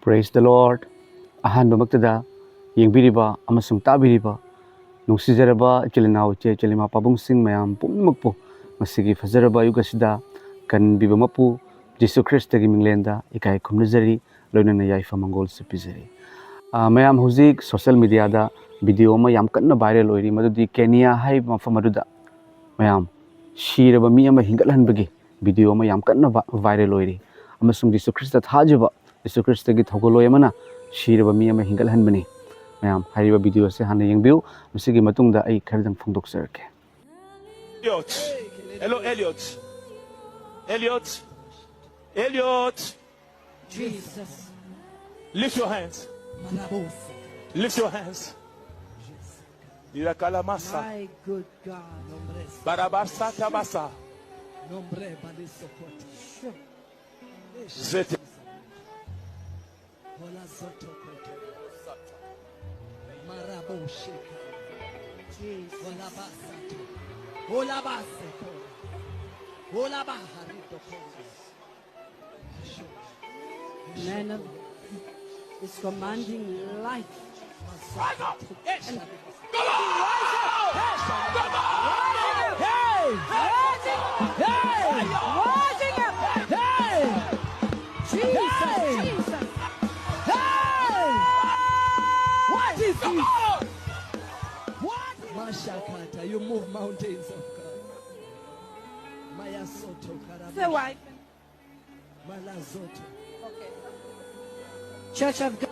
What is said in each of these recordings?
Praise the Lord. Ahanba magtada yengbiriba amasung tabiriba nungsijaraba ichilinau che chilima pabungsing mayam pumnimagpo masigi fajaraba yugasida Kanbiba Mapu Jesu Christa gi minglenda ikai khumnajari loinana yaifa mangol supizari mayam huzik social media da video ma yam kanna viral oiri madudi Kenya hai mafam aduda mayam shiraba mi ama hingathanbagi video ma yam kanna viral oiri amasung Jesu Christa Thajaba Jesu Christa gi thogoloi amana shiraba mi ama hingathanbani mayam hariba video se hana yengbiu masigi matungda ai khardang phongdoksarke. Elliot. Hello, Elliot. Elliot. Elliot. Jesus. Lift your hands. Lift your hands. Dirakalamasa. My good God. Barabasa tabasa. Zete. Man is commanding life. Yes. Mashakata, you move mountains of God. Maya Soto Karabasha. Say why? Malazoto. Okay. Church of God,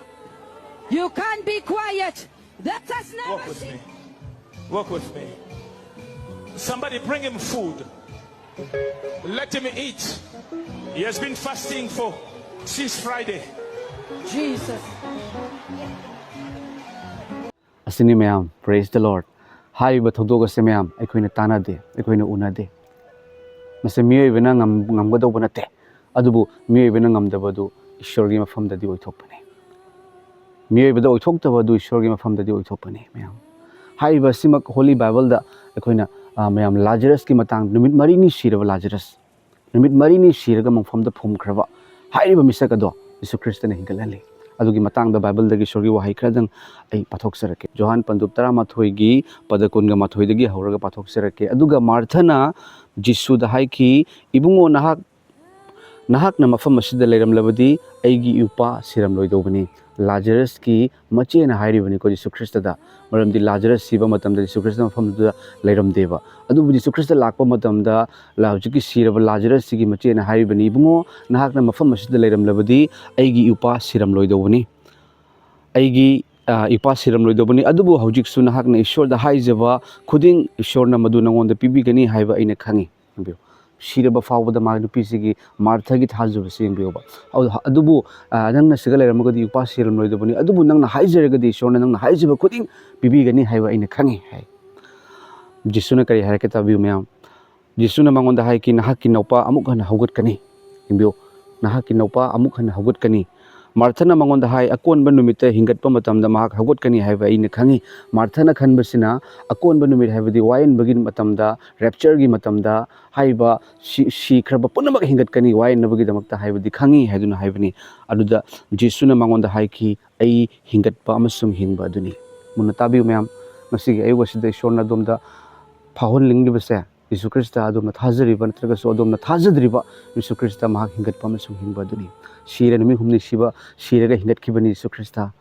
you can't be quiet. That has never Walk with me. Walk with me. Somebody bring him food. Let him eat. He has been fasting since Friday. Jesus. Asini mayam, praise the Lord. Hariba thodoga se mayam aikoina tanade aikoina unade mase miyoibena ngamgadauba nate adubu miyoibena ngamdabadu ishorgi mafamdadi oithokpane miyoibada oithoktabadu ishorgi mafamdadi oithokpane mayam hariba simak holy bible da aikoina mayam Lazarus ki matang numit marini siraba Lazarus numit marini siraga mangfamda phumkhraba hariba misakado Jesu Christa na hingalali adugi matang da bible dagi sorgi wahai khradang ai pathok sarake Johan pandub tara mathoi gi padakun ga mathoi dagi hauraga pathok sarake aduga marthana Jesu da hai ki ibungo nahak na mafam asida leiram labadi aigi upa siram loidobani Lazarus ki mache na hairi bani ko Jesu Christa da maramdi Lazarus siba matam da Jesu Christa mafam da leiram deba adubu Jesu Christa lakpa matam da lajiki siraba Lazarus sigi mache na hairi bani ibungo nahak na mafam asida leiram labadi aigi upa siram loidobani aigi ipa siram loidobani adubu hojik su nahak na ishor da haijaba khuding ishor na madu nangonda pibigani haiba aina khangi ambiyo shiraba fawbada ma nupi sigi martha gi thajuba singbiyoba adubu nangna siga leiramagadi upa siram loidobani adubu nangna haijragadi ishor na nangna haijaba khuding pibigani haiba aina khangi hai Jesu na kari haraketa tabiu mayam Jesu na mangonda hai ki nahak ki naupa amuk hana hogat kani ambiyo nahak ki naupa amuk hana hogat kani Marthana mangonda hai akon ba numit hingatpa matamda mahak hagot kani haiba ina khangi Marthana khanbasina akon ba numit haibadi wayan bagin matamda rapture gi matamda haiba shi khraba punamak hingat kani wayan nabagi damakta haibadi khangi haiduna haibani aduda Jesu na mangonda hai ki ai hingatpa amasum hingba aduni muna tabiu mayam masigi ai wasida ishorna domda phahon linglibase Jesu Christa adumna thajariba natraga so adumna thajadriba Jesu Christa mahak hingatpa amasum hingba aduni shira numi humni shiba shiraga hingatkibani Jesu Christa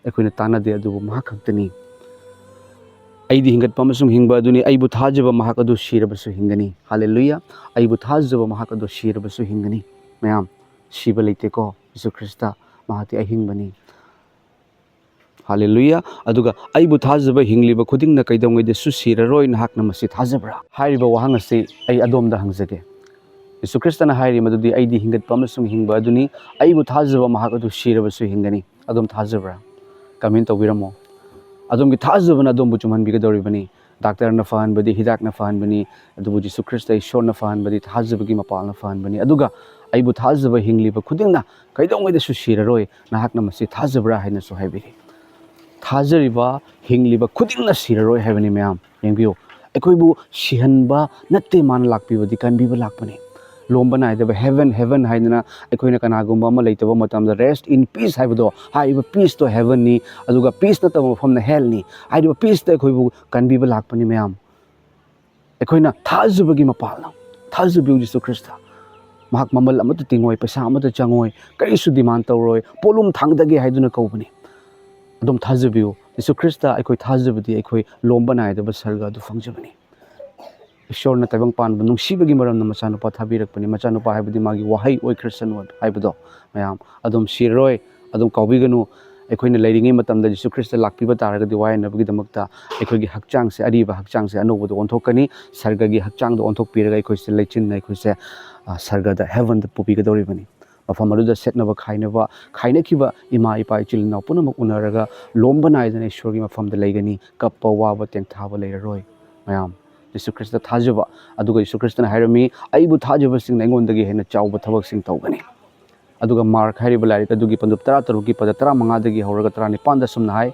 aikoina tanade adubu mahak khaktani aidi hingatpa amasum hingba aduni aibu thajaba mahak adu shirabasu hingani hallelujah aibu thajaba mahak adu shirabasu hingani mayam shiba leite ko Jesu Christa mahati ahingbani hallelujah aduga aibu thajaba hingliba khudingna keidounungda su siraroi nahak na masi thajabra hariba wahang ase ai adomda hangjage Jesu Christa na hairi madudi aidi hingatpa amasung hingba aduni aibu thajaba mahak adu shirabasu hingani adom thajabra comment tawbiramo adom gi thajaba na adom bu chumhanbigadoribani doctor na fahanbadi hidak na fahanbani adubu Jesu Christa ishor na fahanbadi thajaba gi mapal na fahanbani aduga aibu thajaba hingliba khudingna keidounungda su siraroi nahak na masi thajabra haina so haibiri thajariba hingliba khudingna siraroi haibani mayam yengbiyo aikoibu sihanba natte man lakpibadi kanbiba lakpani lomba naidaba heaven haidana aikoina kanagumba ama leitaba matamda rest in peace haibado haiba peace to heaven ni aduga peace na tama mafamna hell ni haiba peace ta aikoibu kanbiba lakpani mayam aikoina thazubagi mapalna thazubi Jesu Christa mahak mamal amata tingoi paisa amata changoi kaisu demand tawroi polum thangdage haiduna kaubani adom thazubi Jesu Christa aikoi thazubadi aikoi lomba naidaba sarga du fangjabani Ishor na tabang pan nung sibagi maram na machanupa thabirakpani machanupa haibadi magi wahai oi Christian haibado mayam adom siraroi adom kaubiganu aikoina leiringi matamda Jesu Christa lakpiba taragadi wayanabagi damakta aikoigi hakchang se ariba hakchang se anobado onthokani sargagi hakchang do onthokpiraga aikoise leichin na aikoise sargada heaven da pubigadoribani mafam aduda setnaba khainakiba ima ipa ichilna punamak unaraga lomba naidana ishorgi mafamda leigani kappa waba tengthaba leiraroi mayam Jesu Christa Thajaba aduga Jesu Christa na hairami aibu thajaba sing na ingondagi hena chawba thabak sing tawgani aduga mark hairiba larik adugi pandup 13 ki pada 15 dagi hauraga 19 da sumna hai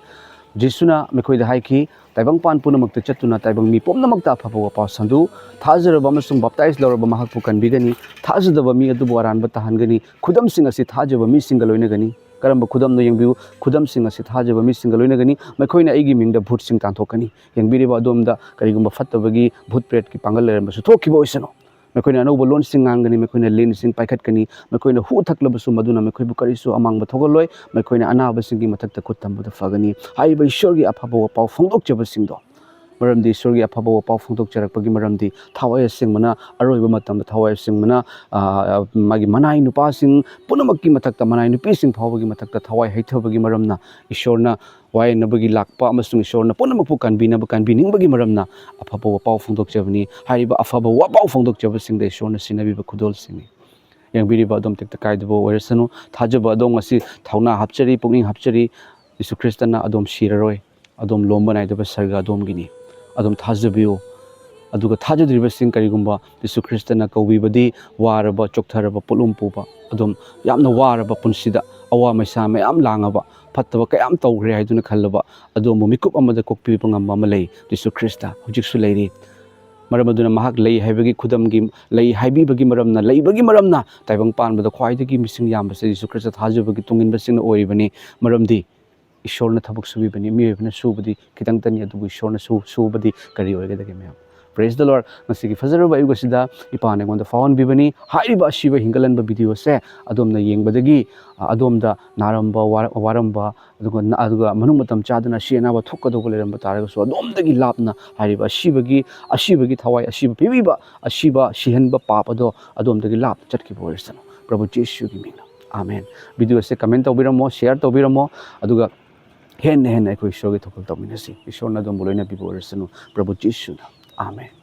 Jesuna mekoida haiki taibang pan punamakta chatuna taibang mi pomnamakta aphabawa paw sandu thajaraba amasung baptize loraba mahakpu kanbigani thajadaba mi adubu aranba tahangani khudam sing asi thajaba mi singa loinagani karamba khudam no yengbiu khudam sing asi thajaba mi singa loinagani mekoina aigi mingda bhut sing tanthokani yengbiriba adomda karigumba fattabagi bhut pret ki pangal leramba su thokiba oisano mekoina anoba lon sing ngangani mekoina lin sing paikhatkani mekoina hu thaklabasu maduna mekoibu karisu amangba thogoloi mekoina anaba singi mathakta khuttambuda fagani haiba ishorgi aphabawa paw phongdokjaba singdo maramdi ishorgi aphabawa paw phongdokjarakpagi maramdi thawai singmana aroiba matamda thawai singmana magi manai nupa sing punamakki mathakta manai nupi sing phawbagi mathakta thawai haithabagi maramna ishorna wai nabagi lakpa amasung ishorna punamakpu kanbinaba kanbiningbagi maramna aphabawa paw phongdokjabani haiba aphabawa paw phongdokjaba singda ishorna sinabiba khudol singi yangbiriba adom tekta kaidabo oiresanu thajaba adom asi thauna hapchari pungning hapchari Jesu Christa na adom siraroi adom lomba naidaba sarga adom gini adom thajabiyo aduga thajadriba sing karigumba Jesu Christa na kaubibadi waraba choktharaba polum puba adom yamna waraba punsida awa maisa mayam langaba fattaba kayam tawgre haiduna khallaba adom mikup amada kokpi pangamba malai Jesu Christa hujiksu leiri maraduna mahak lei haibagi khudamgi lei haibibagi maramna leibagi maramna taibang panbada khwaidagi mising yambase Jesu Christa thajabagi tungin basing oiribani maramdi ishorna thabak subibani miyebna subadi kitangtani adubu ishorna subadi kari oigadagi mayam Praise the Lord. Ngasigi fazaraba ayugasida ipane gonda fawan bibani haiba Asiba hingalanba video se adomna yengbadagi adomda naramba waramba aduga manung matam chadana siena ba thukkadogo leramba taragasu adomdagi lapna haiba Asibagi thawai Asiba pibiba Asiba sihenba papado adomdagi lap chatki boirsano Prabhu Jesu gi mingna amen video se comment tawbiramo share tawbiramo aduga hen aikoi shogi thokol tawminasi ishorna dom boloina bibo oirsano Prabhu Jesu Amen.